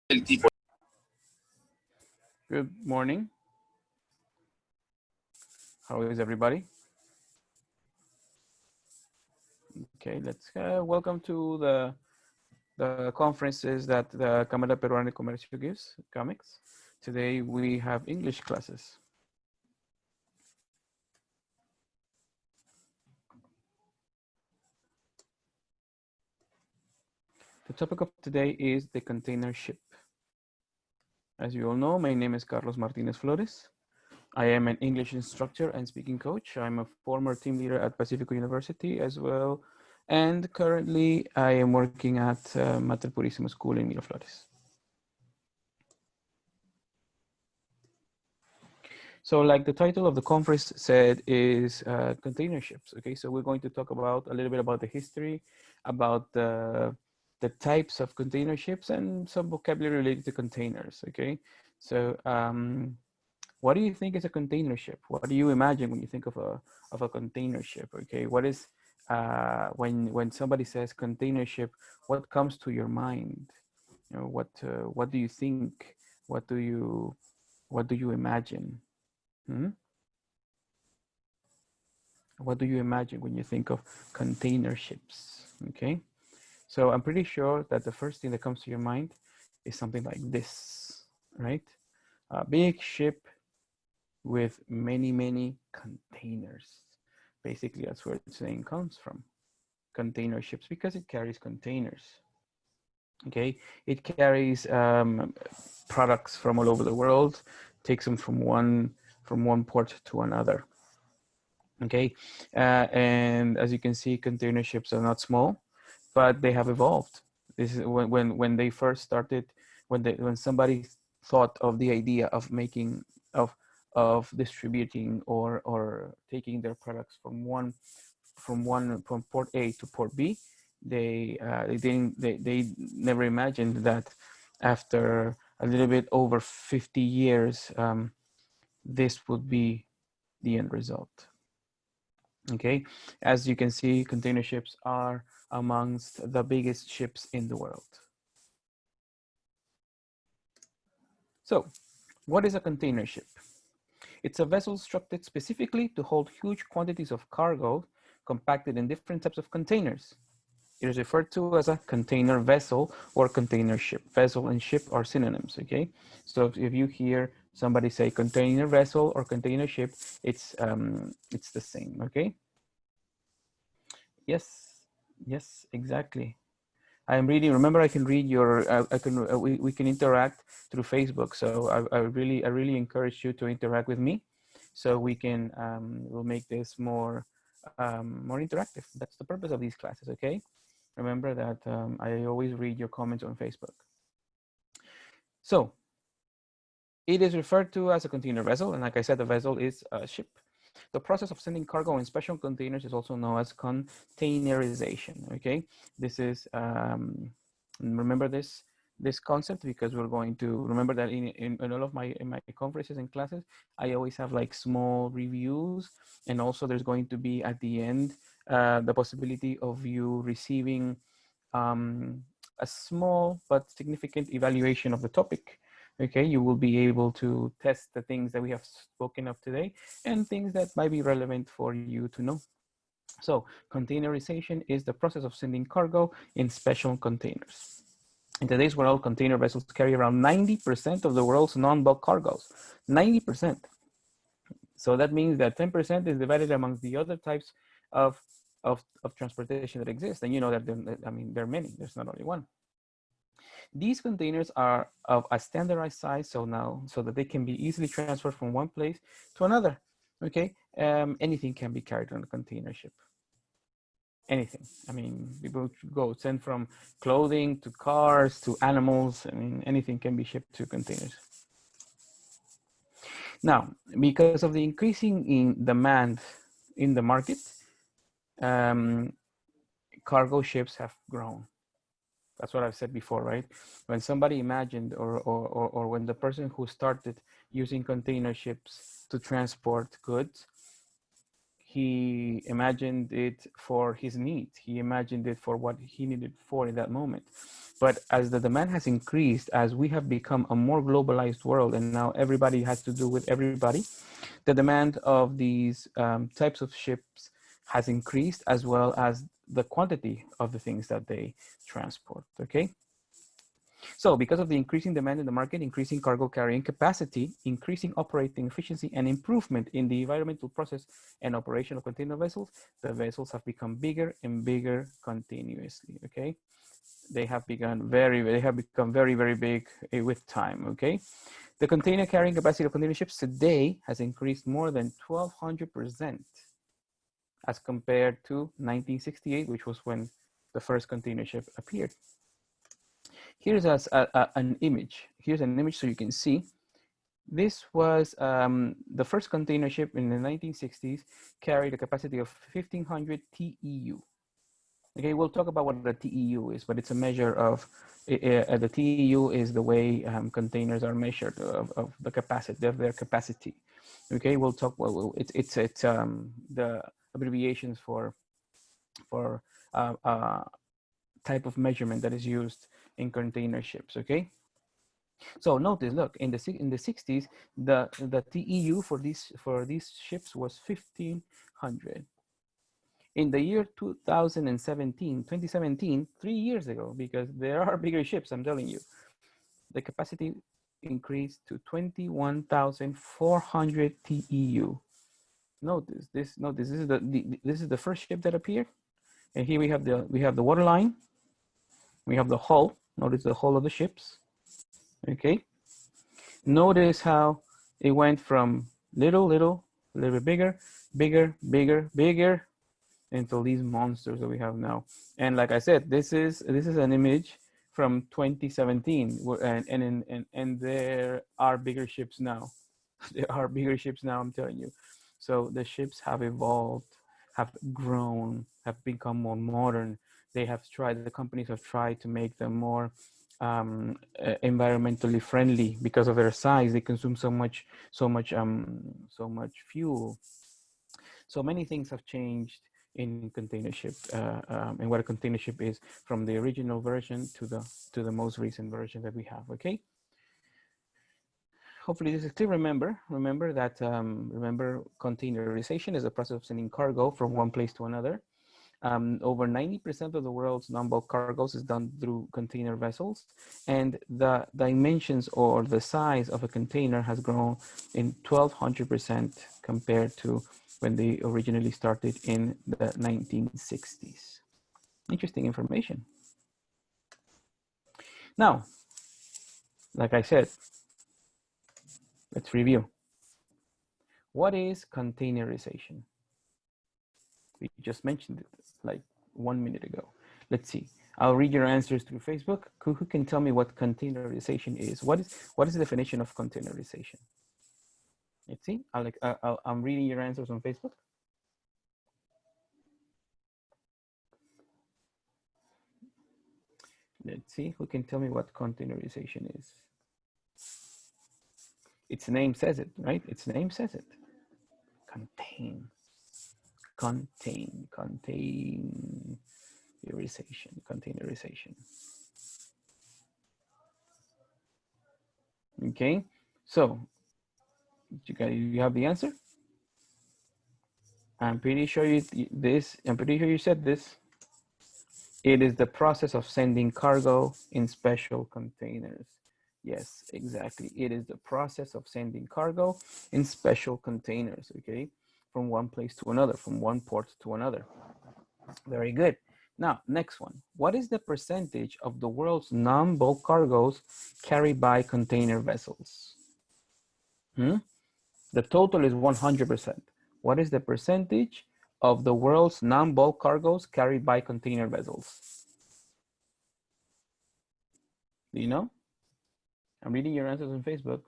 el tipo. Good morning. How is everybody? Okay, let's welcome to the conferences that the Cámara Peruana de Comercio gives, comics. Today we have English classes. The topic of today is the container ship. As you all know, my name is Carlos Martinez Flores. I am an English instructor and speaking coach. I'm a former team leader at Pacifico University as well. And currently I am working at Mater Purísimo School in Miraflores. So like the title of the conference said is container ships. Okay, so we're going to talk about a little bit about the history, about the types of container ships and some vocabulary related to containers. Okay, so what do you think is a container ship? What do you imagine when you think of a container ship? Okay, what is when somebody says container ship, what comes to your mind? You know, what do you think? What do you imagine? Hmm? What do you imagine when you think of container ships? Okay, so I'm pretty sure that the first thing that comes to your mind is something like this, right? A big ship with many containers. Basically, that's where the saying comes from. Container ships, because it carries containers. Okay, it carries products from all over the world, takes them from one port to another. Okay, and as you can see, container ships are not small, but they have evolved. This is when they first started, when somebody thought of the idea of making of distributing or taking their products from port A to port B, they never imagined that after a little bit over 50 years, this would be the end result. Okay, as you can see, container ships are amongst the biggest ships in the world. So, what is a container ship? It's a vessel constructed specifically to hold huge quantities of cargo compacted in different types of containers. It is referred to as a container vessel or container ship. Vessel and ship are synonyms, okay? So if you hear somebody say container vessel or container ship, it's the same, okay? Yes, exactly. I'm reading. Remember, I can read your. We can interact through Facebook. So I really encourage you to interact with me, so we can we'll make this more more interactive. That's the purpose of these classes. Okay. Remember that I always read your comments on Facebook. So it is referred to as a container vessel, and like I said, the vessel is a ship. The process of sending cargo in special containers is also known as containerization. Okay, this is remember this concept, because we're going to remember that in all of my conferences and classes, I always have like small reviews, and also there's going to be at the end the possibility of you receiving a small but significant evaluation of the topic. Okay, you will be able to test the things that we have spoken of today and things that might be relevant for you to know. So containerization is the process of sending cargo in special containers. In today's world, container vessels carry around 90% of the world's non-bulk cargoes. 90%. So that means that 10% is divided amongst the other types of transportation that exist. And you know that, I mean, there are many, there's not only one. These containers are of a standardized size, so that they can be easily transferred from one place to another. Okay, anything can be carried on a container ship. Anything. I mean, people go send from clothing to cars to animals. I mean, anything can be shipped to containers. Now, because of the increasing in demand in the market, cargo ships have grown. That's what I've said before, right? When somebody imagined or when the person who started using container ships to transport goods, He imagined it for his needs. He imagined it for what he needed for in that moment. But as the demand has increased, as we have become a more globalized world, and now everybody has to do with everybody, the demand of these types of ships has increased, as well as the quantity of the things that they transport, okay? So because of the increasing demand in the market, increasing cargo carrying capacity, increasing operating efficiency, and improvement in the environmental process and operation of container vessels, the vessels have become bigger and bigger continuously, okay? They have become very, very big with time, okay? The container carrying capacity of container ships today has increased more than 1,200% as compared to 1968, which was when the first container ship appeared. Here's an image. Here's an image so you can see. This was the first container ship in the 1960s, carried a capacity of 1,500 TEU. Okay, we'll talk about what the TEU is, but it's a measure of, the TEU is the way containers are measured of the capacity, of their capacity. Okay, we'll talk, it's the abbreviations for type of measurement that is used in container ships, okay? So notice, look, in the 60s, the TEU for these ships was 1,500. In the year 2017, 3 years ago, because there are bigger ships, I'm telling you, the capacity increased to 21,400 TEU. Notice this. This is the first ship that appeared, and here we have the waterline. We have the hull. Notice the hull of the ships. Okay. Notice how it went from little bit bigger, until these monsters that we have now. And like I said, this is an image from 2017, and there are bigger ships now. There are bigger ships now, I'm telling you. So the ships have evolved, have grown, have become more modern. The companies have tried to make them more environmentally friendly because of their size. They consume so much fuel. So many things have changed in container ship, and what a container ship is, from the original version to the most recent version that we have. Okay. Hopefully this is clear. Remember that containerization is a process of sending cargo from one place to another. Over 90% of the world's non-bulk cargoes is done through container vessels, and the dimensions or the size of a container has grown in 1,200% compared to when they originally started in the 1960s. Interesting information. Now, like I said, let's review. What is containerization? We just mentioned it like 1 minute ago. Let's see. I'll read your answers through Facebook. Who can tell me what containerization is? What is the definition of containerization? Let's see. I'm reading your answers on Facebook. Let's see who can tell me what containerization is. Its name says it, right? Its name says it. Containerization. Okay, so you have the answer. I'm pretty sure you said this. It is the process of sending cargo in special containers. Yes, exactly. It is the process of sending cargo in special containers, okay? From one place to another, from one port to another. Very good. Now, next one. What is the percentage of the world's non-bulk cargoes carried by container vessels? The total is 100%. What is the percentage of the world's non-bulk cargoes carried by container vessels? Do you know? I'm reading your answers on Facebook.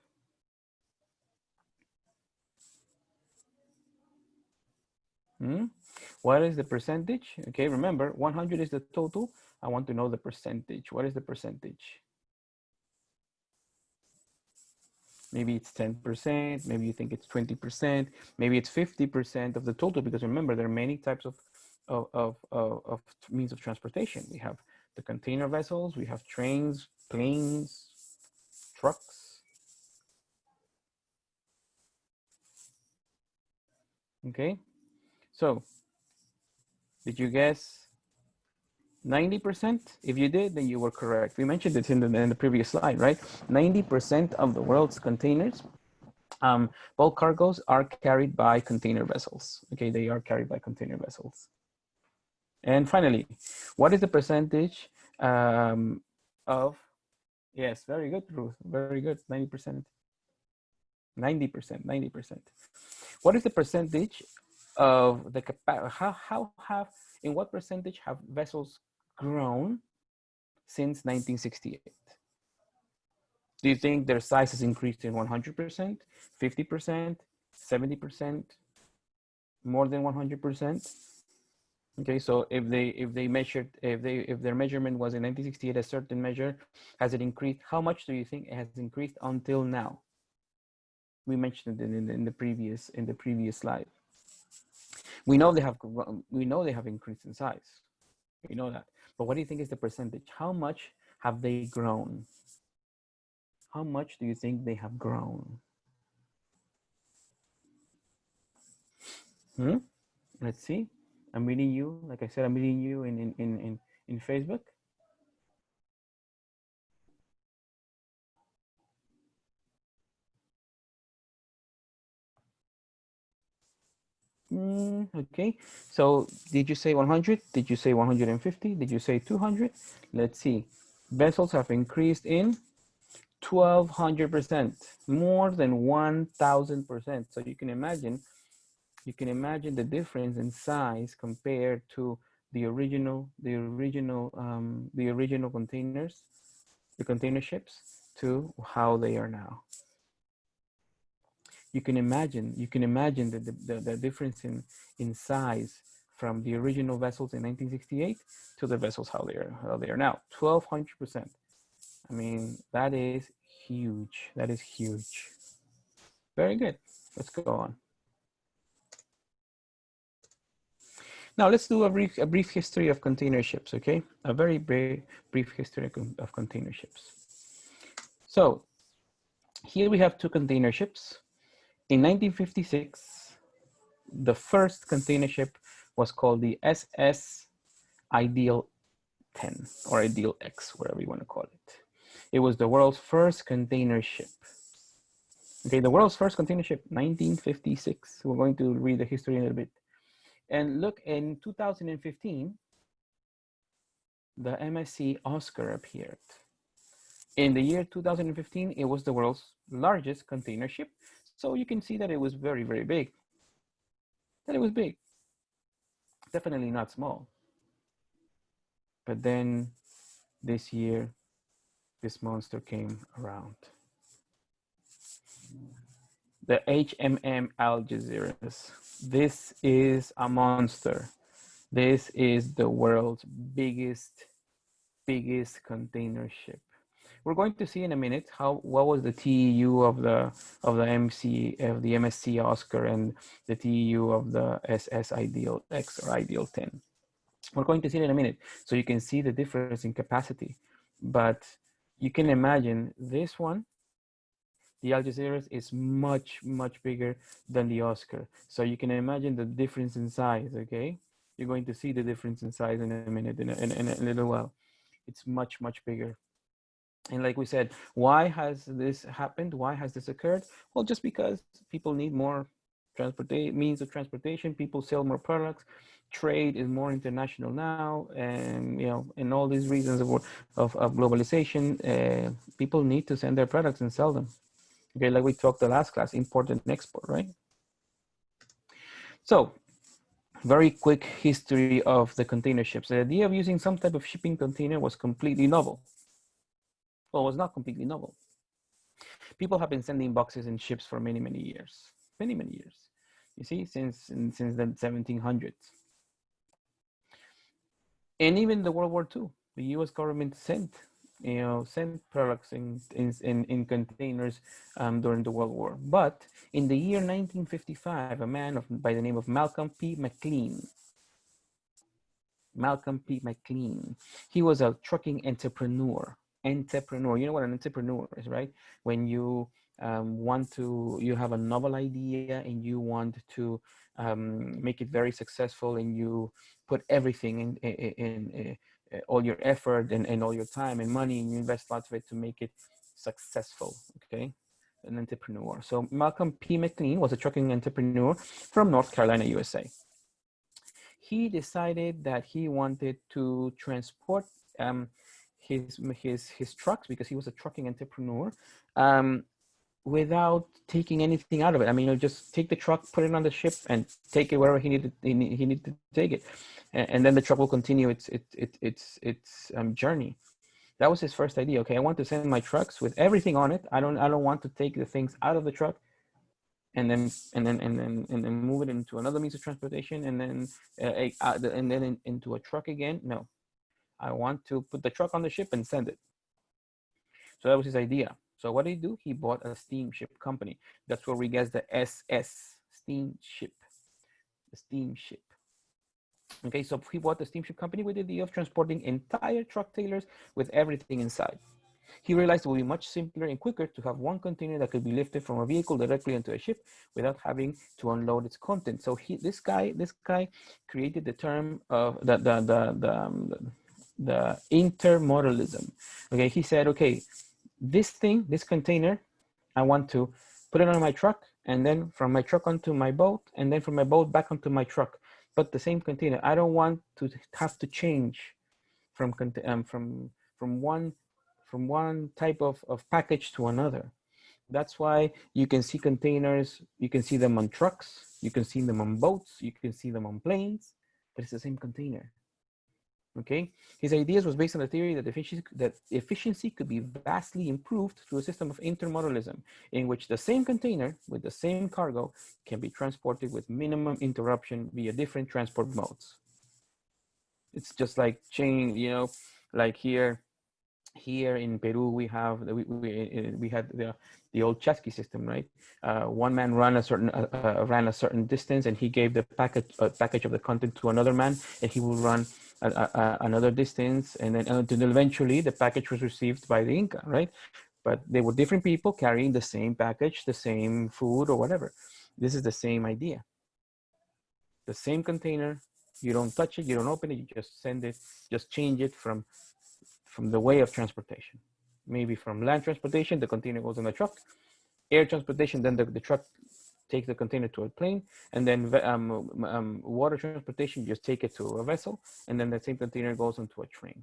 What is the percentage? Okay, remember, 100 is the total. I want to know the percentage. What is the percentage? Maybe it's 10%, maybe you think it's 20%, maybe it's 50% of the total, because remember, there are many types of means of transportation. We have the container vessels, we have trains, planes, trucks. Okay, so did you guess 90%? If you did, then you were correct. We mentioned it in the previous slide, right? 90% of the world's containers, bulk cargoes, are carried by container vessels. Okay, they are carried by container vessels. And finally, what is the percentage of, yes, very good, Ruth, very good, 90%. 90%, 90%. What is the percentage of the capacity? In what percentage have vessels grown since 1968? Do you think their size has increased in 100%, 50%, 70%, more than 100%? Okay, so if their measurement was in 1968 a certain measure, has it increased? How much do you think it has increased until now? We mentioned it in the previous slide. We know they have increased in size. We know that. But what do you think is the percentage? How much have they grown? How much do you think they have grown? Let's see. I'm reading you. Like I said, I'm reading you in Facebook. Okay. So did you say 100? Did you say 150? Did you say 200? Let's see. Vessels have increased in 1,200%, more than 1,000%. So you can imagine the difference in size compared to the original containers, the container ships, to how they are now. You can imagine the difference in size from the original vessels in 1968 to the vessels how they are now. 1,200%. I mean, that is huge. That is huge. Very good. Let's go on. Now let's do a brief history of container ships, okay? A very brief history of container ships. So here we have two container ships. In 1956, the first container ship was called the SS Ideal 10 or Ideal X, whatever you want to call it. It was the world's first container ship. Okay, the world's first container ship, 1956. We're going to read the history in a little bit. And look, in 2015, the MSC Oscar appeared. In the year 2015, it was the world's largest container ship. So you can see that it was very, very big. That it was big. Definitely not small. But then this year, this monster came around. The HMM Algeciras. This is a monster. This is the world's biggest container ship. We're going to see in a minute what was the TEU of the MSC Oscar and the TEU of the SS Ideal X or Ideal 10. We're going to see it in a minute, so you can see the difference in capacity. But you can imagine this one, the Algeciras, is much bigger than the Oscar. So you can imagine the difference in size. Okay, you're going to see the difference in size in a minute, in a little while. It's much bigger. And like we said, why has this happened? Why has this occurred? Well, just because people need more means of transportation. People sell more products. Trade is more international now, and and all these reasons of globalization, people need to send their products and sell them. Okay, like we talked the last class, import and export, right? So, very quick history of the container ships. The idea of using some type of shipping container was completely novel. Well, it was not completely novel. People have been sending boxes in ships for many years. Many years. You see, since the 1700s. And even the World War II, the US government sent sent products in containers during the World War. But in the year 1955, a man by the name of Malcolm P. McLean. He was a trucking entrepreneur. You know what an entrepreneur is, right? When you you have a novel idea and you want to make it very successful, and you put everything in all your effort and all your time and money, and you invest lots of it to make it successful, okay? An entrepreneur. So Malcolm P. McLean was a trucking entrepreneur from North Carolina, USA. He decided that he wanted to transport his trucks, because he was a trucking entrepreneur, without taking anything out of it. I mean, just take the truck, put it on the ship, and take it wherever he needed to take it, and then the truck will continue its journey. That was his first idea. Okay, I want to send my trucks with everything on it. I don't want to take the things out of the truck and then move it into another means of transportation, and then into a truck again. No, I want to put the truck on the ship and send it. So that was his idea. So what did he do? He bought a steamship company. That's where we get the SS, steamship, the steamship. Okay, so he bought the steamship company with the idea of transporting entire truck trailers with everything inside. He realized it would be much simpler and quicker to have one container that could be lifted from a vehicle directly into a ship without having to unload its content. So this guy created the term of the intermodalism. Okay, he said, okay, this container, I want to put it on my truck, and then from my truck onto my boat, and then from my boat back onto my truck. But the same container, I don't want to have to change from one type of package to another. That's why you can see containers, you can see them on trucks, you can see them on boats, you can see them on planes, but it's the same container. Okay, his ideas was based on the theory that efficiency could be vastly improved through a system of intermodalism, in which the same container with the same cargo can be transported with minimum interruption via different transport modes. It's just like like here in Peru, we have we had the old chasqui system, right? One man ran a certain distance, and he gave the package of the content to another man, and he will run another distance, and then until eventually the package was received by the Inca, right? But they were different people carrying the same package, the same food or whatever. This is the same idea. The same container, you don't touch it, you don't open it, you just send it, just change it from the way of transportation. Maybe from land transportation, the container goes on the truck. Air transportation, then the truck takes the container to a plane, and then water transportation, just take it to a vessel, and then the same container goes onto a train.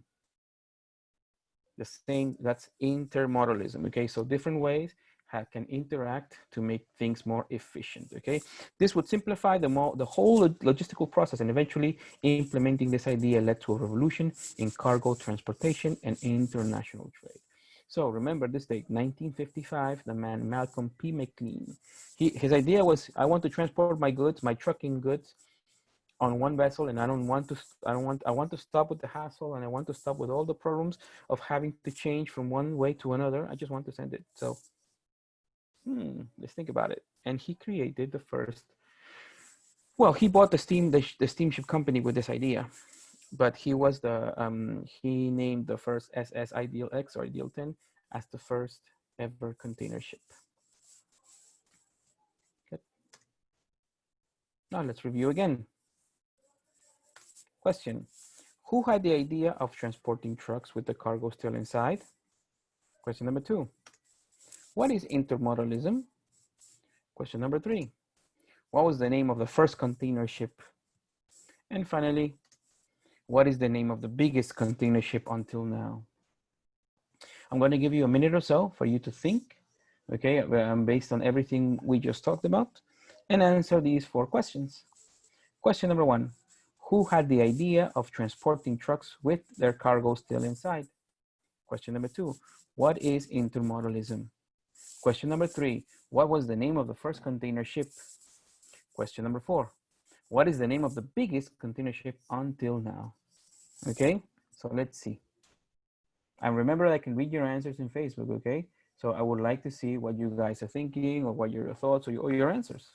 The same, that's intermodalism, okay? So different ways can interact to make things more efficient, okay? This would simplify the whole logistical process, and eventually implementing this idea led to a revolution in cargo transportation and international trade. So remember this date, 1955, the man Malcolm P. McLean. His idea was, I want to transport my goods, my trucking goods, on one vessel, and I want to stop with the hassle, and I want to stop with all the problems of having to change from one way to another. I just want to send it. So let's think about it. And he created the first, well, he bought the steamship company with this idea, but he was he named the first SS Ideal X or Ideal 10 as the first ever container ship. Good. Now let's review again. Question: who had the idea of transporting trucks with the cargo still inside? Question number 2. What is intermodalism? Question number 3. What was the name of the first container ship? And finally, what is the name of the biggest container ship until now? I'm going to give you a minute or so for you to think, okay, based on everything we just talked about, and answer these 4 questions. Question number 1. Who had the idea of transporting trucks with their cargo still inside? Question number 2. What is intermodalism? Question number 3. What was the name of the first container ship? Question number 4. What is the name of the biggest container ship until now? Okay, so let's see. And remember, I can read your answers in Facebook, okay? So I would like to see what you guys are thinking or what your thoughts or your answers.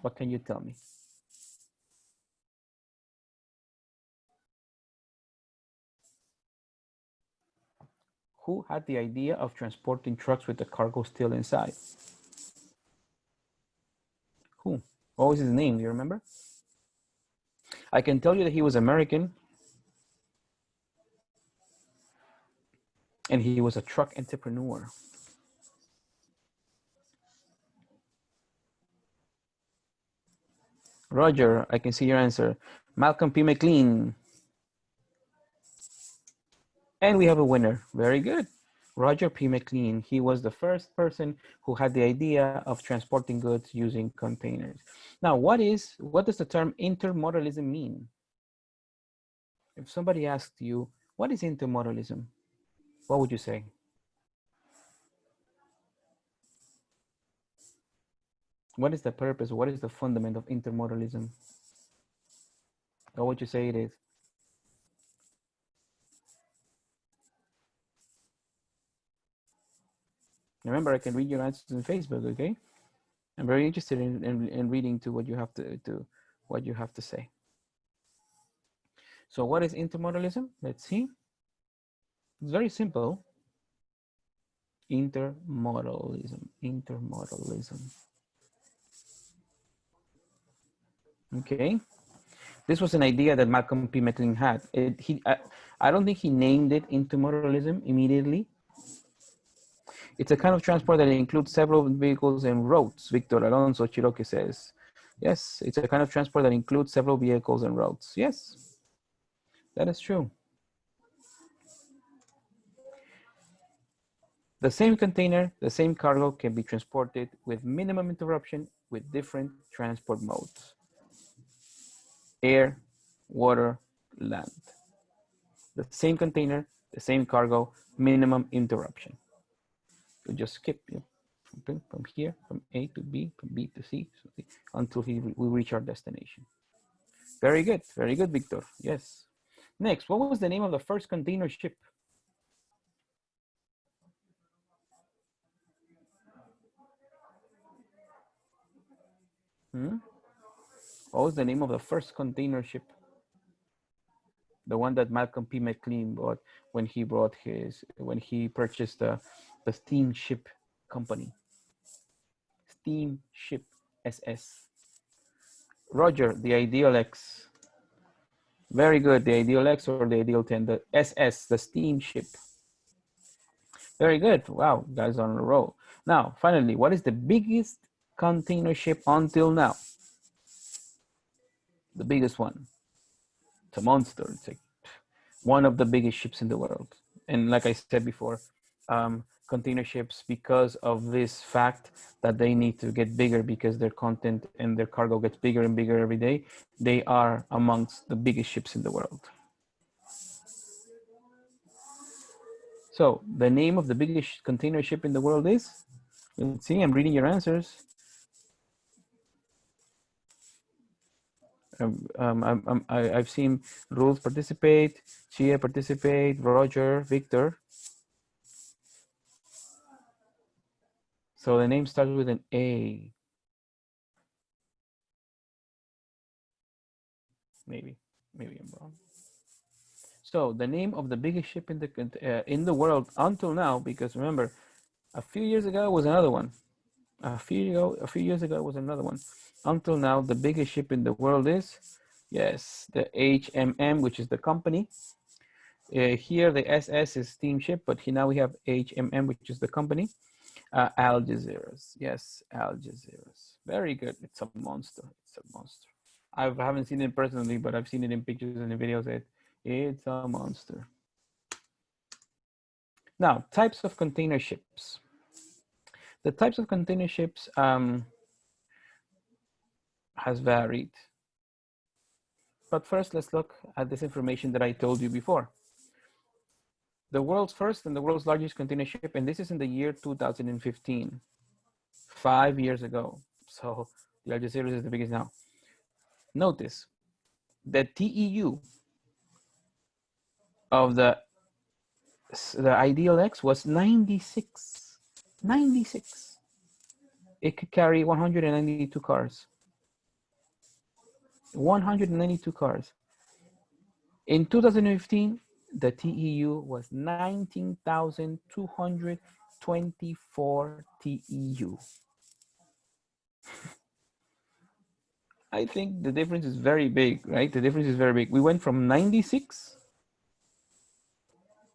What can you tell me? Who had the idea of transporting trucks with the cargo still inside? Who? What was his name? Do you remember? I can tell you that he was American and he was a truck entrepreneur. Roger, I can see your answer. Malcolm P. McLean. And we have a winner. Very good. Roger P. McLean. He was the first person who had the idea of transporting goods using containers. Now, what does the term intermodalism mean? If somebody asked you, what is intermodalism? What would you say? What is the purpose? What is the fundament of intermodalism? What would you say it is? Remember, I can read your answers on Facebook, okay? I'm very interested in reading to what you have to say. So what is intermodalism? Let's see. It's very simple. Intermodalism. Okay. This was an idea that Malcolm P. McLean had. I don't think he named it intermodalism immediately. It's a kind of transport that includes several vehicles and roads. Victor Alonso Chiroque says. Yes, it's a kind of transport that includes several vehicles and roads. Yes, that is true. The same container, the same cargo can be transported with minimum interruption with different transport modes. Air, water, land. The same container, the same cargo, minimum interruption. You just skip from here, from A to B, from B to C, until we reach our destination. Very good, Victor. Yes. Next, what was the name of the first container ship? What was the name of the first container ship? The one that Malcolm P. McLean bought when he purchased the steamship company. Steamship SS. Roger, the Ideal X. Very good, the Ideal X or the Ideal 10, the SS, the steamship. Very good. Wow, guys on a roll. Now, finally, what is the biggest container ship until now? The biggest one. It's a monster. It's like one of the biggest ships in the world. And like I said before, container ships, because of this fact that they need to get bigger because their content and their cargo gets bigger and bigger every day, they are amongst the biggest ships in the world. So the name of the biggest container ship in the world is, let's see, I'm reading your answers. I've seen Ruth participate, Chia participate, Roger, Victor. So the name starts with an A. Maybe I'm wrong. So the name of the biggest ship in the world until now, because remember, a few years ago was another one. A few years ago was another one. Until now, the biggest ship in the world is, yes, the HMM, which is the company. Here the SS is steamship, but here now we have HMM, which is the company. Algeciras, yes, Algeciras. Very good. It's a monster. It's a monster. I haven't seen it personally, but I've seen it in pictures and in videos. It's a monster. Now, types of container ships. The types of container ships has varied. But first, let's look at this information that I told you before. The world's first and the world's largest container ship, and this is in the year 2015, 5 years ago. So the Algeciras is the biggest now. Notice the TEU of the the ideal X was 96. 96. It could carry 192 cars. 192 cars. In 2015, the TEU was 19,224 TEU. I think the difference is very big, right? The difference is very big. We went from 96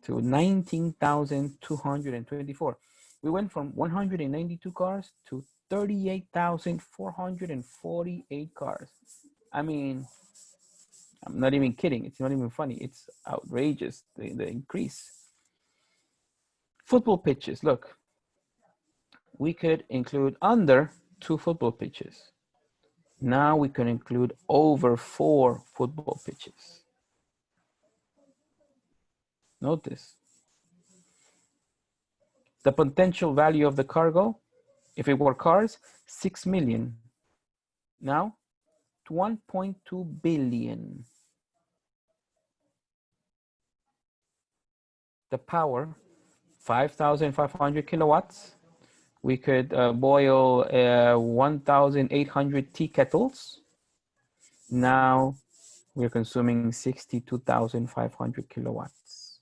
to 19,224. We went from 192 cars to 38,448 cars. I mean, I'm not even kidding. It's not even funny. It's outrageous, the increase. Football pitches, look. We could include under 2 football pitches. Now we can include over 4 football pitches. Notice. The potential value of the cargo, if it were cars, 6 million. Now, 1.2 billion. The power, 5,500 kilowatts. We could boil 1,800 tea kettles. Now we're consuming 62,500 kilowatts.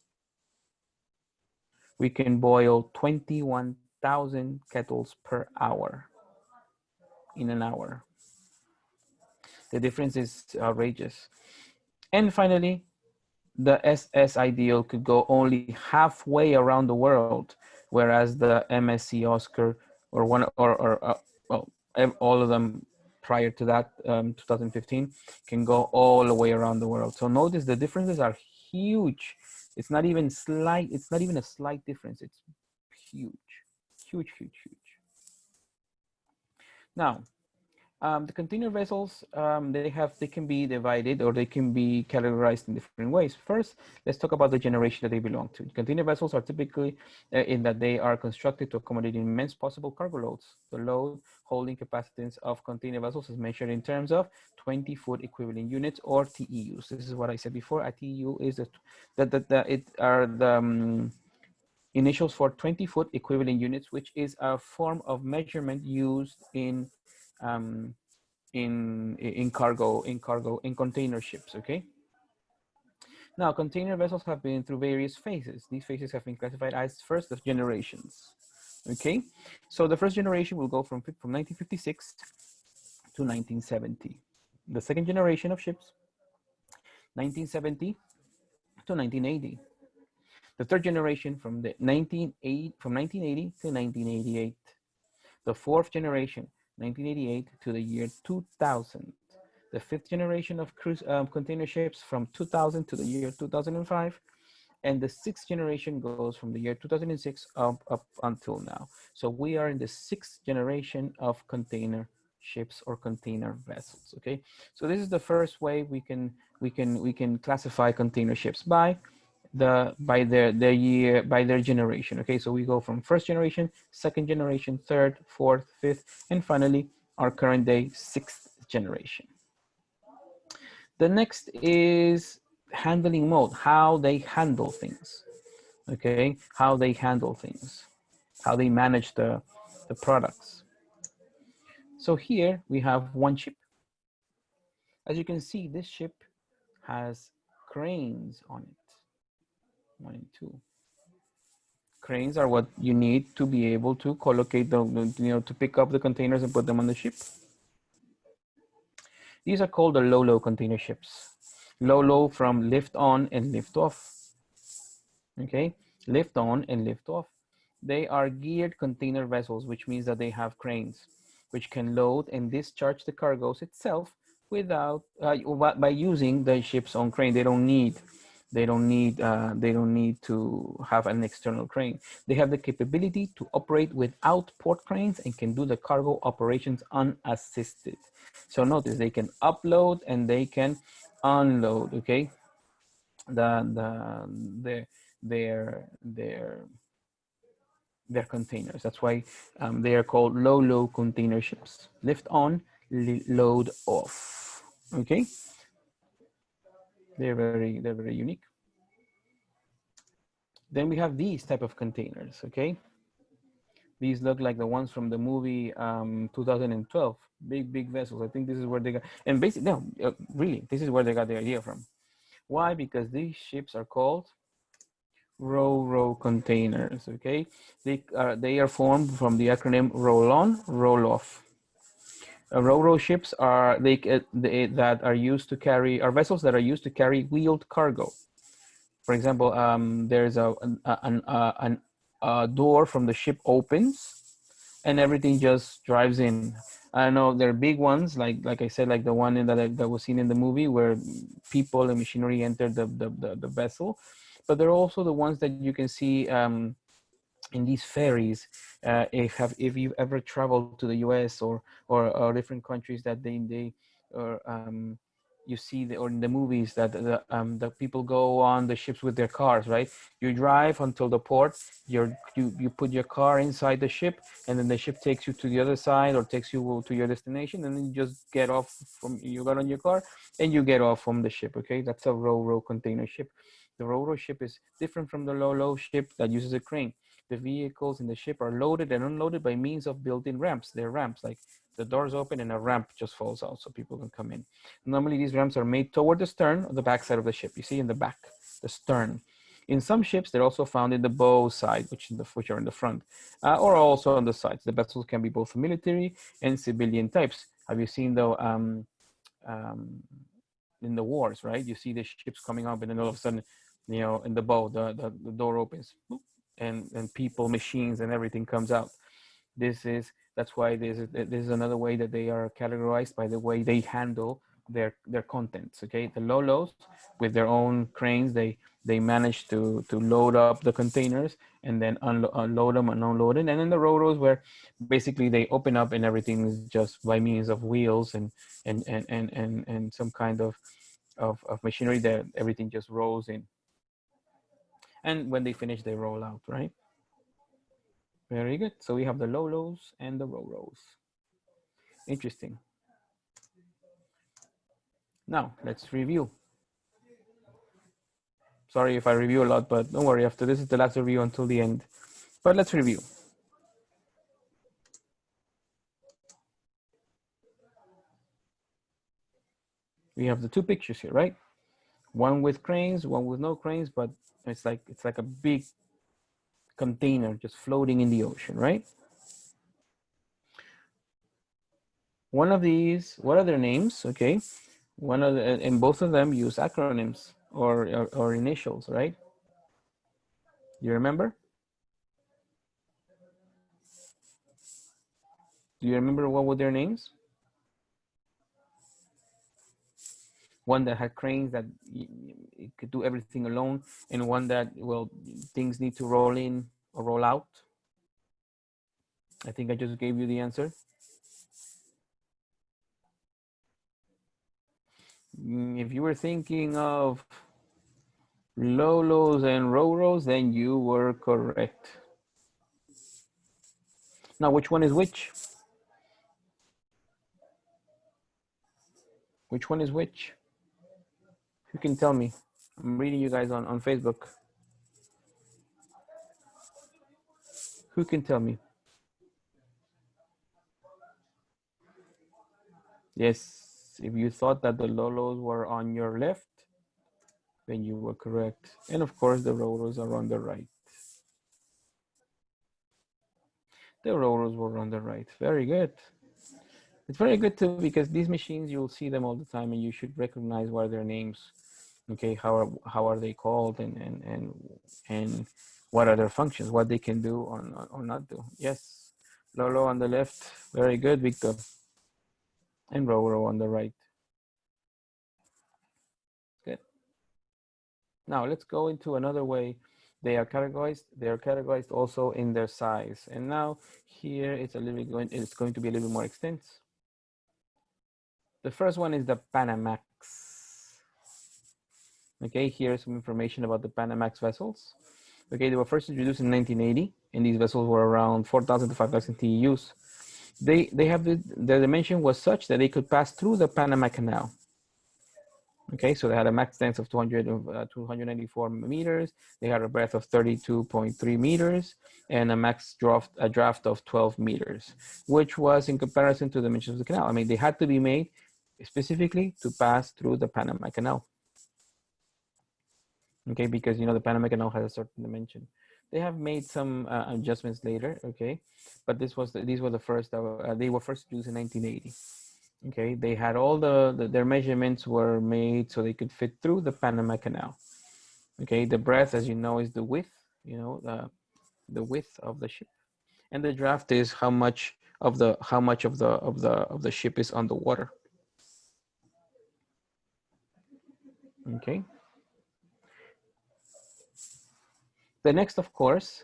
We can boil 21,000 kettles per hour in an hour. The difference is outrageous. And finally, the SS Ideal could go only halfway around the world, whereas the MSC Oscar well, all of them prior to that, 2015, can go all the way around the world. So notice the differences are huge. It's not even slight. It's not even a slight difference. It's huge, huge, huge, huge. Now, the container vessels, they can be divided or they can be categorized in different ways. First, let's talk about the generation that they belong to. Container vessels are typically in that they are constructed to accommodate immense possible cargo loads. The load holding capacitance of container vessels is measured in terms of 20-foot equivalent units or TEUs. This is what I said before. A TEU is the initials for 20-foot equivalent units, which is a form of measurement used in container ships. Okay. Now, container vessels have been through various phases. These phases have been classified as first of generations. Okay. So the first generation will go from 1956 to 1970. The second generation of ships, 1970 to 1980. The third generation from 1980 to 1988. The fourth generation, 1988 to the year 2000. The fifth generation of cruise container ships from 2000 to the year 2005. And the sixth generation goes from the year 2006 up until now. So we are in the sixth generation of container ships or container vessels. Okay, so this is the first way we can classify container ships by their generation. Okay, so we go from first generation, second generation, third, fourth, fifth, and finally our current day sixth generation. The next is handling mode, how they handle things. Okay, how they handle things, how they manage the products. So here we have one ship. As you can see, this ship has cranes on it. 1 and 2. Cranes are what you need to be able to collocate to pick up the containers and put them on the ship. These are called the low-low container ships. Low-low from lift on and lift off. Okay, lift on and lift off. They are geared container vessels, which means that they have cranes, which can load and discharge the cargoes itself without by using the ship's own crane. They don't need to have an external crane. They have the capability to operate without port cranes and can do the cargo operations unassisted. So notice they can upload and they can unload. Okay, their containers. That's why they are called low-low container ships. Lift on, load off. Okay, they're very unique. Then we have these type of containers, okay? These look like the ones from the movie 2012, big vessels. I think this is where they got, and basically, no, really, this is where they got the idea from. Why? Because these ships are called ro-ro containers, okay? They are formed from the acronym roll on, roll off. Ro-ro ships are that are used to carry, are vessels that are used to carry wheeled cargo. For example, there's a door from the ship opens and everything just drives in. I know there are big ones, like I said, like the one that was seen in the movie where people and machinery entered the vessel, but there are also the ones that you can see in these ferries. If you've ever traveled to the U.S. or different countries that they or you see or in the movies that the people go on the ships with their cars, right? You drive until the port, you put your car inside the ship, and then the ship takes you to the other side or takes you to your destination, and then you just get off from, you got on your car and you get off from the ship, okay? That's a ro-ro container ship. The ro-ro ship is different from the lo-lo ship that uses a crane. The vehicles in the ship are loaded and unloaded by means of built-in ramps. They're ramps, like the doors open and a ramp just falls out so people can come in. Normally these ramps are made toward the stern or the back side of the ship. You see in the back, the stern. In some ships, they're also found in the bow side, which are in the front, or also on the sides. The vessels can be both military and civilian types. Have you seen though, in the wars, right? You see the ships coming up and then all of a sudden, you know, in the bow, the door opens, and people, machines, and everything comes out. That's why this is another way that they are categorized, by the way they handle their contents. Okay, the lolos with their own cranes, they manage to load up the containers and then unload them and unload it. And then the roros, where basically they open up and everything is just by means of wheels and some kind of machinery that everything just rolls in. And when they finish, they roll out, right? Very good. So we have the lolos and the roros. Interesting. Now let's review. Sorry if I review a lot, but don't worry. After this is the last review until the end. But let's review. We have the two pictures here, right? One with cranes, one with no cranes, but it's like a big container just floating in the ocean, right? One of these, what are their names? Okay, and both of them use acronyms or initials, right? You remember? Do you remember what were their names? One that had cranes that it could do everything alone, and one that, well, things need to roll in or roll out. I think I just gave you the answer. If you were thinking of lolos and roros, then you were correct. Now, which one is which? Which one is which? Who can tell me? I'm reading you guys on Facebook. Who can tell me? Yes, if you thought that the lolos were on your left, then you were correct. And of course, the roros are on the right. The roros were on the right. Very good. It's very good too, because these machines, you'll see them all the time and you should recognize what are their names. Okay, how are they called, and what are their functions, what they can do or not do. Yes, Lolo on the left. Very good, Victor. And Roro on the right. Good. Now let's go into another way. They are categorized also in their size. And now here it's going to be a little bit more extensive. The first one is the Panamax. Okay, here's some information about the Panamax vessels. Okay, they were first introduced in 1980, and these vessels were around 4,000 to 5,000 TEUs. They have their dimension was such that they could pass through the Panama Canal. Okay, so they had a max length of 294 meters. They had a breadth of 32.3 meters and a max draft of 12 meters, which was in comparison to the dimensions of the canal. I mean, they had to be made specifically to pass through the Panama Canal. Okay, because the Panama Canal has a certain dimension. They have made some adjustments later. Okay, but these were the first. They were first used in 1980. Okay, they had all their measurements were made so they could fit through the Panama Canal. Okay, the breadth, as you know, is the width. The width of the ship, and the draft is how much of the ship is on the water. Okay. The next, of course,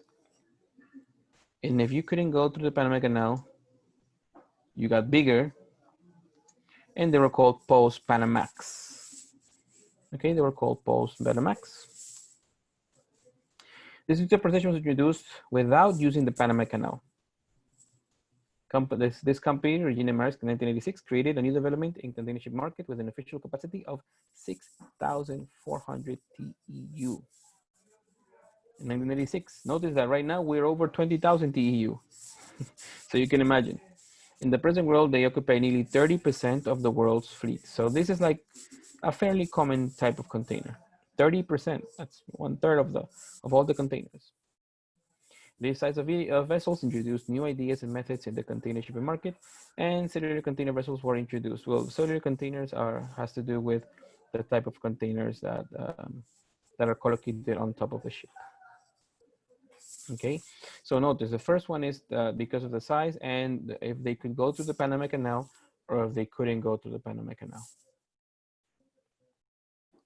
and if you couldn't go through the Panama Canal, you got bigger, and they were called post-Panamax. Okay, they were called post-Panamax. This interpretation was introduced without using the Panama Canal. This company, Regina Maersk, in 1986, created a new development in container ship market with an official capacity of 6,400 TEU. In 1986, notice that right now we're over 20,000 TEU. So you can imagine. In the present world, they occupy nearly 30% of the world's fleet. So this is like a fairly common type of container. 30%, that's 1/3 of all the containers. These size of vessels introduced new ideas and methods in the container shipping market, and cellular container vessels were introduced. Well, cellular containers has to do with the type of containers that are collocated on top of the ship. Okay, so notice the first one is because of the size and if they could go through the Panama Canal or if they couldn't go through the Panama Canal.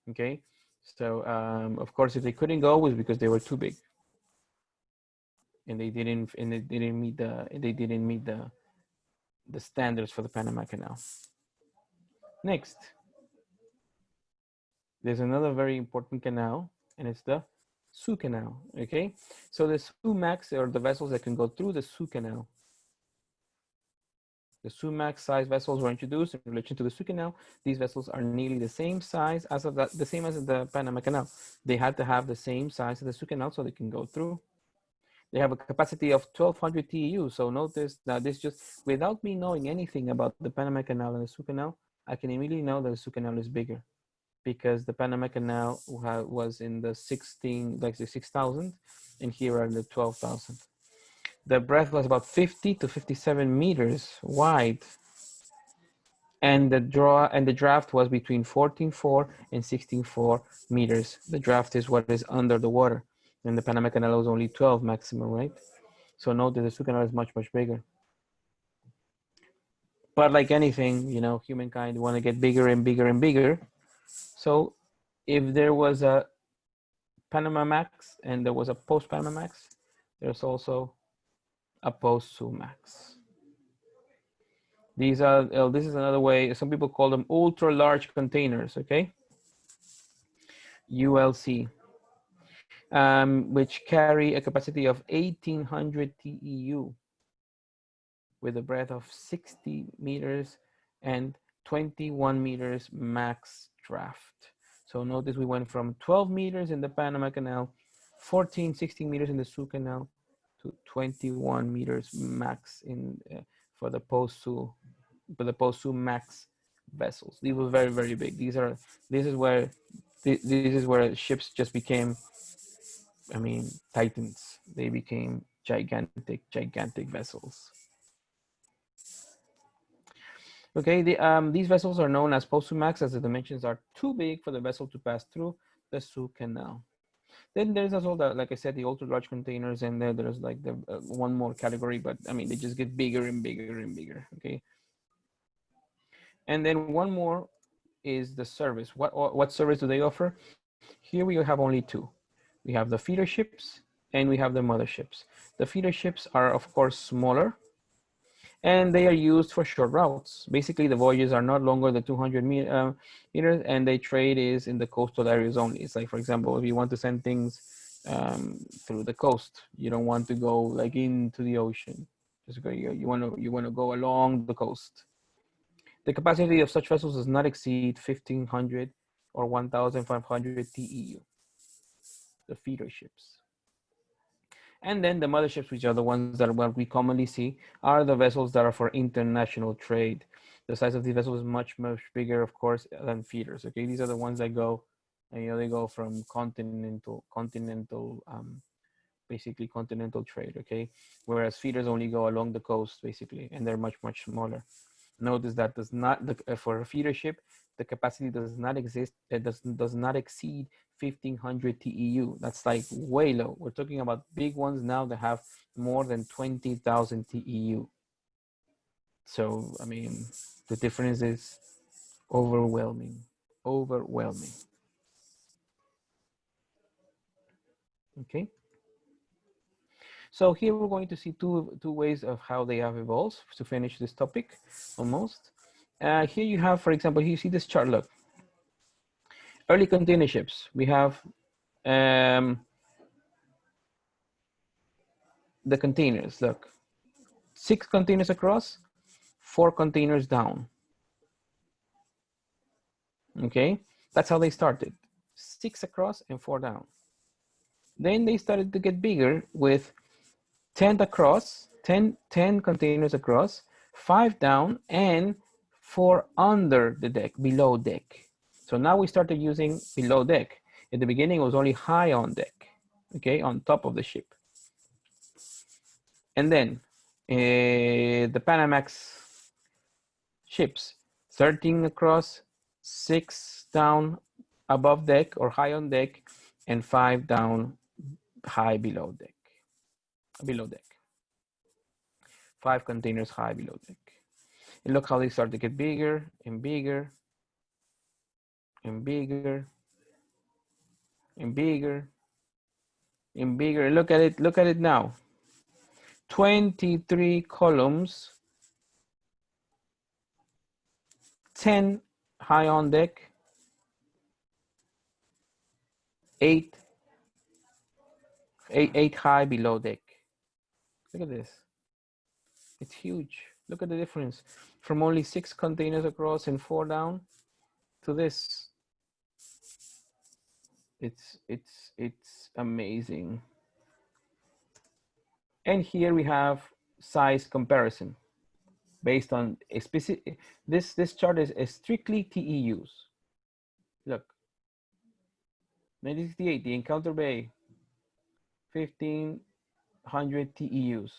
Okay, so of course, if they couldn't go, it was because they were too big. And they didn't meet the standards for the Panama Canal. Next, there's another very important canal, and it's the Suez Canal. Okay, so the Suezmax are the vessels that can go through the Suez Canal. The Suezmax size vessels were introduced in relation to the Suez Canal. These vessels are nearly the same size as the Panama Canal. They had to have the same size as the Suez Canal so they can go through. They have a capacity of 1,200 TEU. So notice that this just, without me knowing anything about the Panama Canal and the Suez Canal, I can immediately know that the Suez Canal is bigger because the Panama Canal was in the 6,000 and here are the 12,000. The breadth was about 50 to 57 meters wide. And the draft was between 14.4 and 16.4 meters. The draft is what is under the water. And the Panama Canal was only 12 maximum, right? So note that the Suez Canal is much, much bigger. But like anything, humankind want to get bigger and bigger and bigger. So if there was a Panama Max and there was a post-Panama Max, there's also a post-Suezmax. This is another way, some people call them ultra large containers, okay? ULC, which carry a capacity of 1,800 TEU with a breadth of 60 meters and 21 meters max draft. So notice we went from 12 meters in the Panama Canal, 16 meters in the Suez Canal, to 21 meters max for the post-Suezmax vessels. These were very, very big. This is where ships just became, titans. They became gigantic vessels. Okay, these vessels are known as post-Suezmax as the dimensions are too big for the vessel to pass through the Suez Canal. Then there's also, like I said, the ultra large containers, and there's like the one more category, but they just get bigger and bigger and bigger. Okay, and then one more is the service. What service do they offer? Here we have only two. We have the feeder ships and we have the motherships. The feeder ships are of course smaller, and they are used for short routes. Basically, the voyages are not longer than 200 meters, and they trade is in the coastal areas only. It's like, for example, if you want to send things through the coast, you don't want to go like into the ocean. Just go, you want to go along the coast. The capacity of such vessels does not exceed 1,500 or 1,500 TEU, the feeder ships. And then the motherships, which are the ones that what we commonly see, are the vessels that are for international trade. The size of these vessels is much, much bigger, of course, than feeders. Okay, these are the ones that go, and they go from basically continental trade. Okay, whereas feeders only go along the coast, basically, and they're much, much smaller. Notice that does not for a feeder ship, the capacity does not exist. It does not exceed 1,500 TEU. That's like way low. We're talking about big ones now that have more than 20,000 TEU. So I mean, the difference is overwhelming. Overwhelming. Okay. So here we're going to see two ways of how they have evolved to finish this topic, almost. Here you have, for example, here you see this chart. Look, early container ships. We have the containers. Look, 6 containers across, 4 containers down. Okay, that's how they started. 6 across and 4 down. Then they started to get bigger with 10 across, 10 containers across, 5 down, and 4 under the deck, below deck. So now we started using below deck. In the beginning, it was only high on deck, okay, on top of the ship. And then the Panamax ships, 13 across, 6 down above deck or high on deck, and 5 down high below deck. 5 containers high below deck. And look how they start to get bigger and bigger and bigger and bigger and bigger. Look at it now. 23 columns, 10 high on deck, 8 high below deck. Look at this. It's huge. Look at the difference from only 6 containers across and 4 down to this. It's amazing. And here we have size comparison based on a specific. This chart is strictly TEUs. Look, 1968, the Encounter Bay, 1,500 TEUs.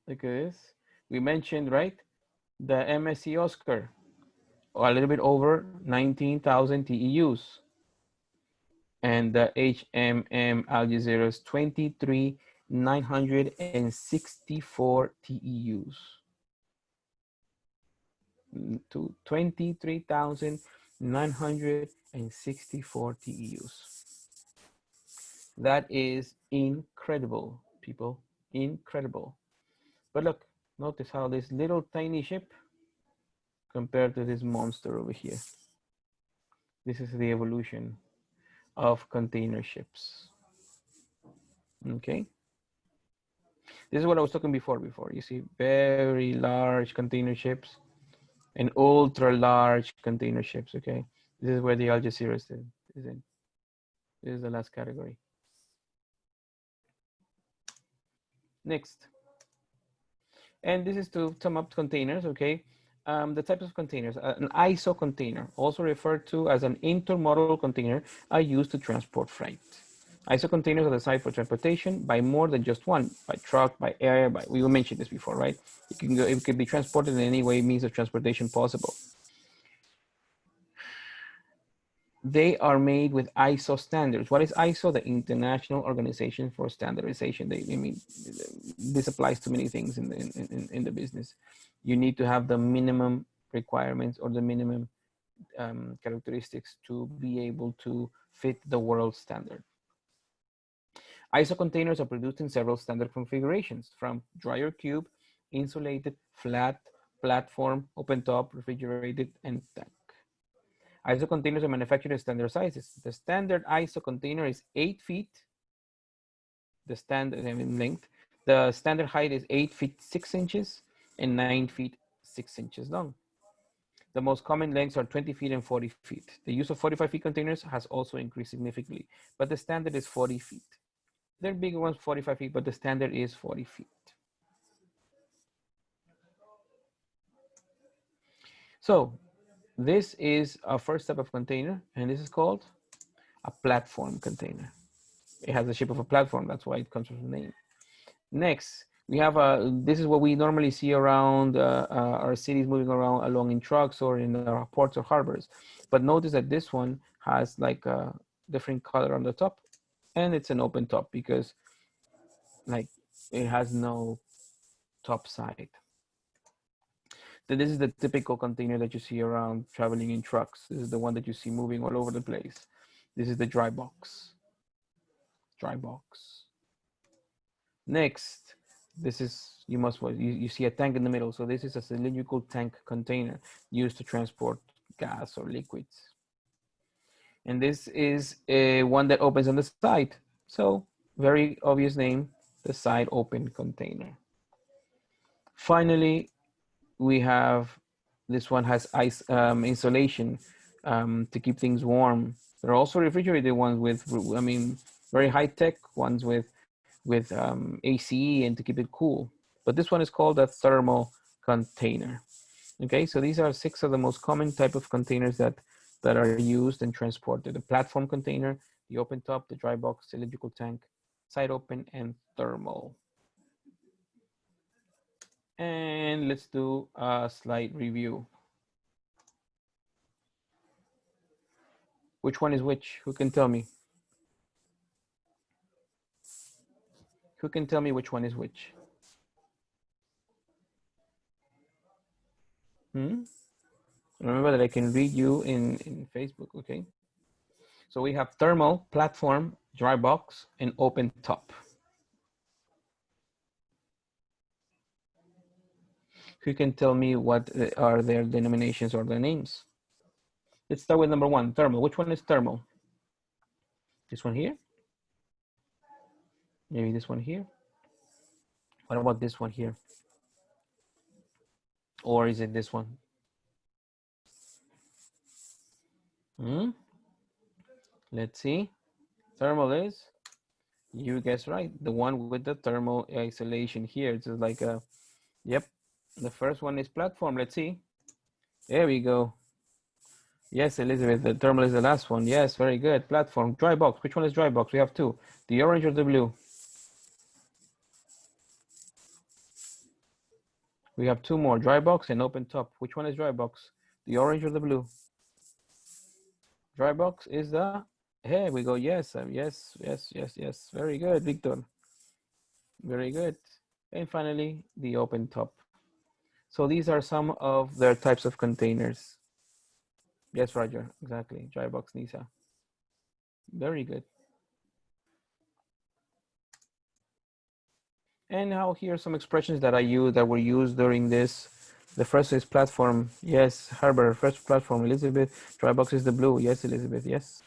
Look at this. We mentioned, right, the MSC Oscar, a little bit over 19,000 TEUs. And the HMM Algeciras, 23,964 TEUs. To 23,964 TEUs. That is incredible, people, incredible. But look, notice how this little tiny ship compared to this monster over here. This is the evolution of container ships. Okay. This is what I was talking before. You see very large container ships and ultra large container ships. Okay. This is where the Algeciras is in. This is the last category. Next. And this is to sum up containers, okay? The types of containers. An ISO container, also referred to as an intermodal container, are used to transport freight. ISO containers are designed for transportation by more than just one, by truck, by air, we mentioned this before, right? It can be transported in any way, means of transportation possible. They are made with ISO standards. What is ISO? The International Organization for Standardization. This applies to many things in the business. You need to have the minimum requirements or the minimum characteristics to be able to fit the world standard. ISO containers are produced in several standard configurations, from dryer cube, insulated, flat, platform, open top, refrigerated, and tank. ISO containers are manufactured in standard sizes. The standard ISO container is 8 feet. The standard in length. The standard height is 8 feet 6 inches and 9 feet 6 inches long. The most common lengths are 20 feet and 40 feet. The use of 45 feet containers has also increased significantly, but the standard is 40 feet. There are bigger ones, 45 feet, but the standard is 40 feet. So this is our first type of container, and this is called a platform container. It has the shape of a platform. That's why it comes from the name. Next, we have this is what we normally see around our cities, moving around along in trucks or in our ports or harbors. But notice that this one has like a different color on the top, and it's an open top because like it has no top side. So this is the typical container that you see around traveling in trucks. This is the one that you see moving all over the place. This is the dry box. Dry box. Next, this is, you see a tank in the middle. So this is a cylindrical tank container used to transport gas or liquids. And this is one that opens on the side. So very obvious name, the side open container. Finally, we have, this one has ice insulation to keep things warm. There are also refrigerated ones with, I mean, very high tech ones with AC and to keep it cool. But this one is called a thermal container. Okay, so these are 6 of the most common type of containers that are used and transported. The platform container, the open top, the dry box, cylindrical tank, side open, and thermal. And let's do a slight review. Which one is which? Who can tell me? Who can tell me which one is which? Remember that I can read you in Facebook, okay? So we have thermal, platform, dry box, and open top. Who can tell me what are their denominations or their names? Let's start with number 1, thermal. Which one is thermal? This one here? Maybe this one here? What about this one here? Or is it this one? Let's see. Thermal is, you guess right, the one with the thermal isolation here. It's just like a, yep. The first one is platform. Let's see. There we go. Yes, Elizabeth, the thermal is the last one. Yes, very good. Platform. Dry box. Which one is dry box? We have 2. The orange or the blue? We have 2 more. Dry box and open top. Which one is dry box? The orange or the blue? Dry box is the, here we go. Yes, yes. Very good, Victor. Very good. And finally, the open top. So these are some of their types of containers. Yes, Roger, exactly. Dry box, Nisa. Very good. And now here are some expressions that were used during this. The first is platform. Yes, Herbert. First platform, Elizabeth. Dry box is the blue. Yes, Elizabeth. Yes.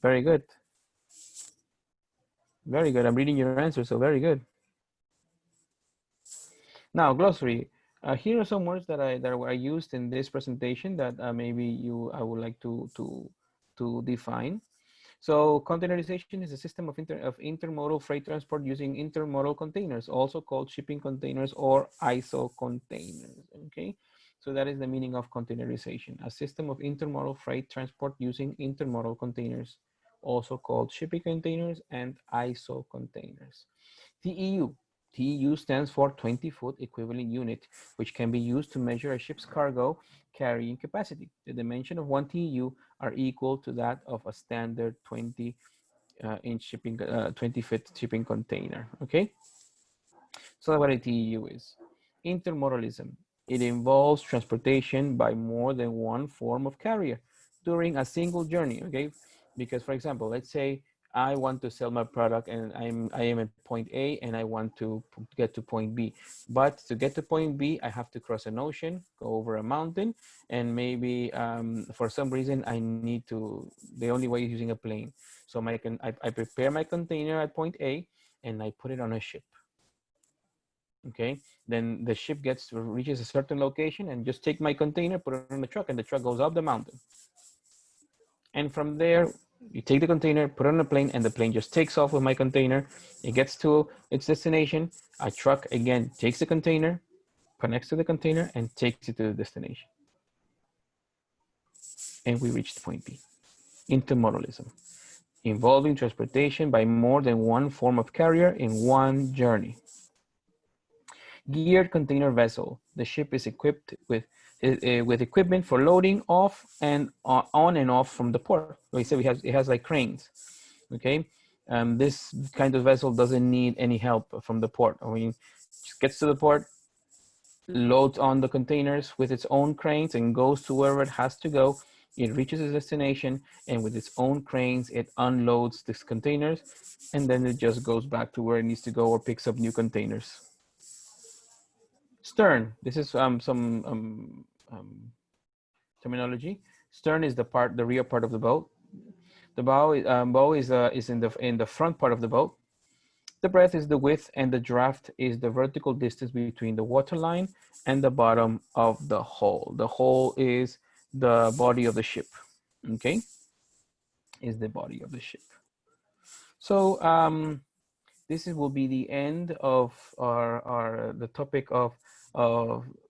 Very good. Very good. I'm reading your answer, so very good. Now, glossary. Here are some words that I used in this presentation that maybe I would like to define. So containerization is a system of intermodal freight transport using intermodal containers, also called shipping containers or ISO containers, okay? So that is the meaning of containerization, a system of intermodal freight transport using intermodal containers, also called shipping containers and ISO containers. TEU. TEU stands for 20-foot equivalent unit, which can be used to measure a ship's cargo carrying capacity. The dimension of 1 TEU are equal to that of a standard 20-inch shipping, 20-foot shipping container, okay? So what a TEU is. Intermodalism. It involves transportation by more than one form of carrier during a single journey, okay? Because for example, let's say I want to sell my product and I am at point A and I want to get to point B. But to get to point B, I have to cross an ocean, go over a mountain, and maybe for some reason I need to, the only way is using a plane. So I prepare my container at point A and I put it on a ship. Okay, then the ship reaches a certain location, and just take my container, put it on the truck, and the truck goes up the mountain. And from there, you take the container, put it on a plane, and the plane just takes off with my container. It gets to its destination. A truck again takes the container, connects to the container, and takes it to the destination. And we reached point B. Intermodalism, involving transportation by more than one form of carrier in one journey. Geared container vessel. The ship is equipped with equipment for loading off and on and off from the port. Like I said, it has like cranes. Okay, this kind of vessel doesn't need any help from the port. I mean, just gets to the port, loads on the containers with its own cranes, and goes to wherever it has to go. It reaches its destination, and with its own cranes, it unloads these containers, and then it just goes back to where it needs to go or picks up new containers. Stern. This is some terminology. Stern is the rear part of the boat. The bow is in the front part of the boat. The breadth is the width, and the draft is the vertical distance between the waterline and the bottom of the hull. The hull is the body of the ship. Okay, is the body of the ship. So this will be the end of the topic of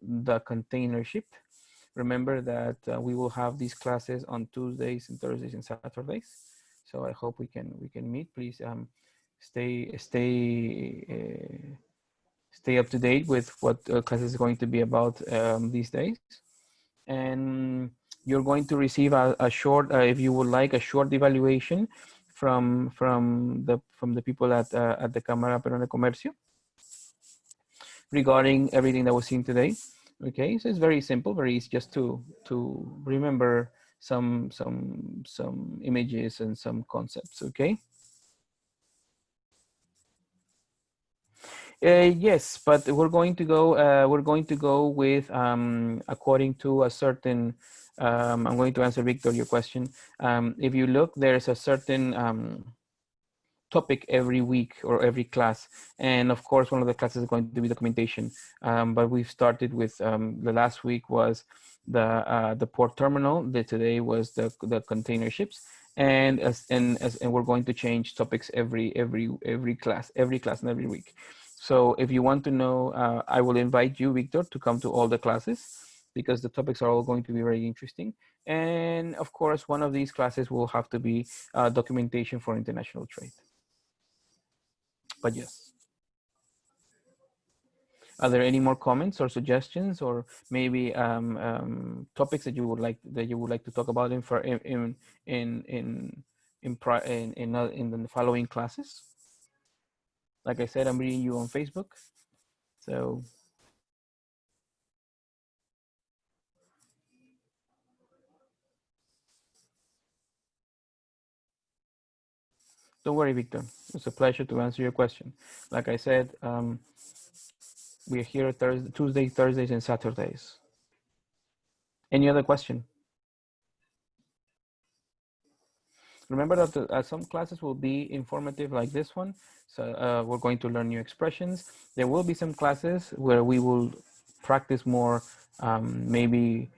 the container ship. Remember that we will have these classes on Tuesdays and Thursdays and Saturdays. So I hope we can meet. Please stay up to date with what class is going to be about these days. And you're going to receive a short, if you would like, a short evaluation from the people at the Cámara Peruana de Comercio regarding everything that was seen today. Okay, so it's very simple, very easy, just to remember some images and some concepts. Okay. Yes, but we're going to go with according to a certain. I'm going to answer Victor your question. If you look, there's a certain topic every week or every class, and of course one of the classes is going to be documentation, but we've started with the last week was the port terminal. Today was the container ships, and we're going to change topics every class and every week. So if you want to know, I will invite you, Victor, to come to all the classes, because the topics are all going to be very interesting. And of course, one of these classes will have to be documentation for international trade. But yes. Are there any more comments or suggestions, or maybe topics that you would like to talk about in the following classes? Like I said, I'm reading you on Facebook, so don't worry, Victor. It's a pleasure to answer your question. Like I said, we're here Tuesdays, Thursdays, and Saturdays. Any other question? Remember that some classes will be informative like this one. So we're going to learn new expressions. There will be some classes where we will practice more, maybe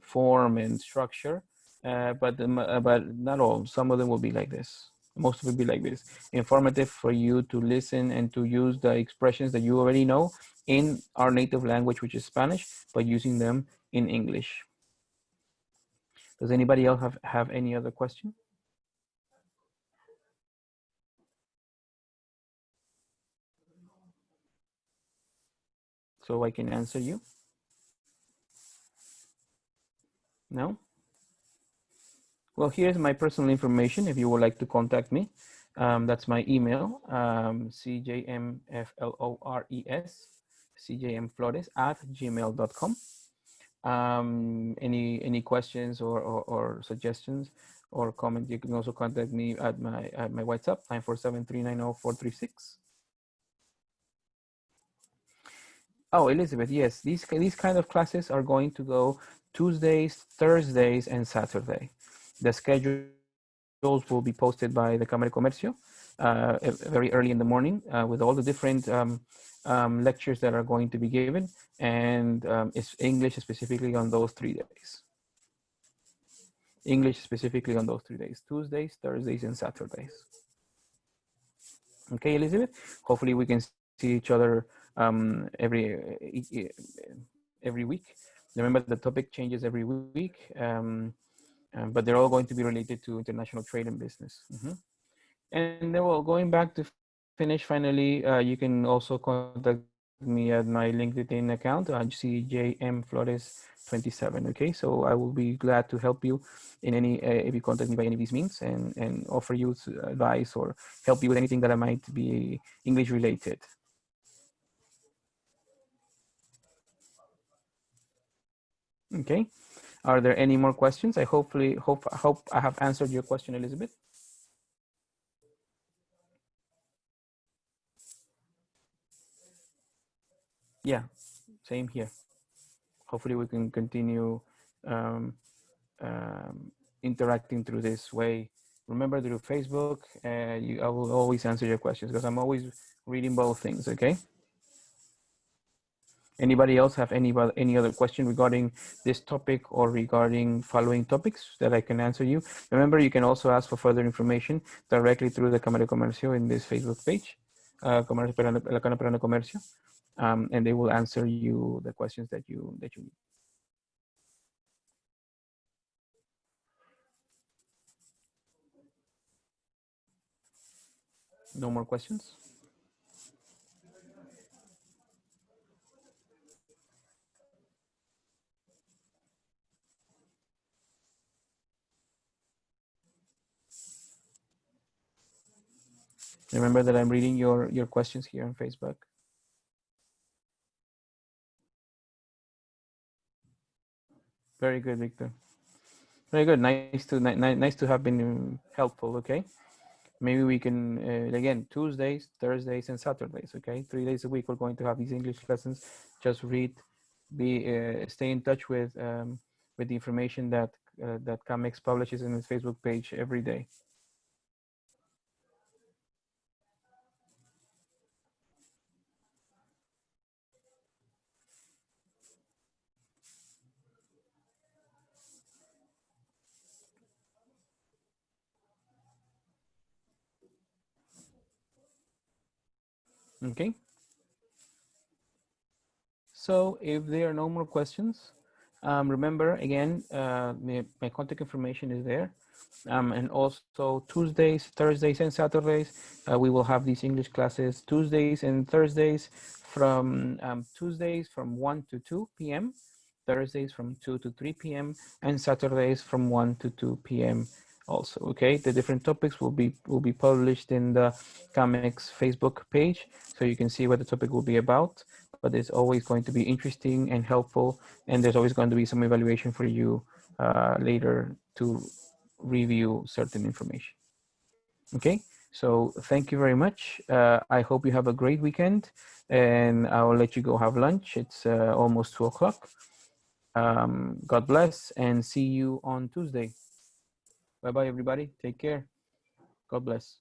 form and structure, but not all. Some of them will be like this. Most of it will be like this. Informative for you to listen and to use the expressions that you already know in our native language, which is Spanish, but using them in English. Does anybody else have any other question? So I can answer you? No? Well, here's my personal information if you would like to contact me. That's my email, cjmflores, cjmflores@gmail.com. Any questions or suggestions or comments, you can also contact me at my WhatsApp, 947-390-436. Oh, Elizabeth, yes, these kind of classes are going to go Tuesdays, Thursdays, and Saturday. The schedules will be posted by the Cámara de Comercio. very early in the morning with all the different lectures that are going to be given, and it's English specifically on those 3 days. English specifically on those 3 days: Tuesdays, Thursdays, and Saturdays. Okay, Elizabeth. Hopefully, we can see each other every week. Remember, the topic changes every week, but they're all going to be related to international trade and business. And then, well, going back to finish, finally, you can also contact me at my LinkedIn account, CJM Flores 27. Okay, so I will be glad to help you in any, if you contact me by any of these means, and offer you advice or help you with anything that I might be English related. Okay, are there any more questions? I hope I have answered your question, Elizabeth. Yeah, same here. Hopefully we can continue um, interacting through this way. Remember, through Facebook, I will always answer your questions because I'm always reading both things. Okay. Anybody else have any other question regarding this topic or regarding following topics that I can answer you? Remember, you can also ask for further information directly through the Cámara de Comercio in this Facebook page, La Cámara Peruana de Comercio, and they will answer you the questions that you need. No more questions? Remember that I'm reading your questions here on Facebook. Very good, Victor. Very good. Nice to have been helpful. Okay. Maybe we can again, Tuesdays, Thursdays, and Saturdays. Okay, 3 days a week we're going to have these English lessons. Just read, stay in touch with the information that that Camex publishes in his Facebook page every day. Okay. So if there are no more questions, remember again, my contact information is there. And also Tuesdays, Thursdays, and Saturdays, we will have these English classes. Tuesdays and Thursdays from Tuesdays from 1 to 2 p.m., Thursdays from 2 to 3 p.m., and Saturdays from 1 to 2 p.m. also. Okay, the different topics will be published in the Camex Facebook page, so you can see what the topic will be about. But it's always going to be interesting and helpful, and there's always going to be some evaluation for you later to review certain information. Okay, so thank you very much. I hope you have a great weekend, and I will let you go have lunch. It's almost 2 o'clock. God bless, and see you on Tuesday. Bye-bye, everybody. Take care. God bless.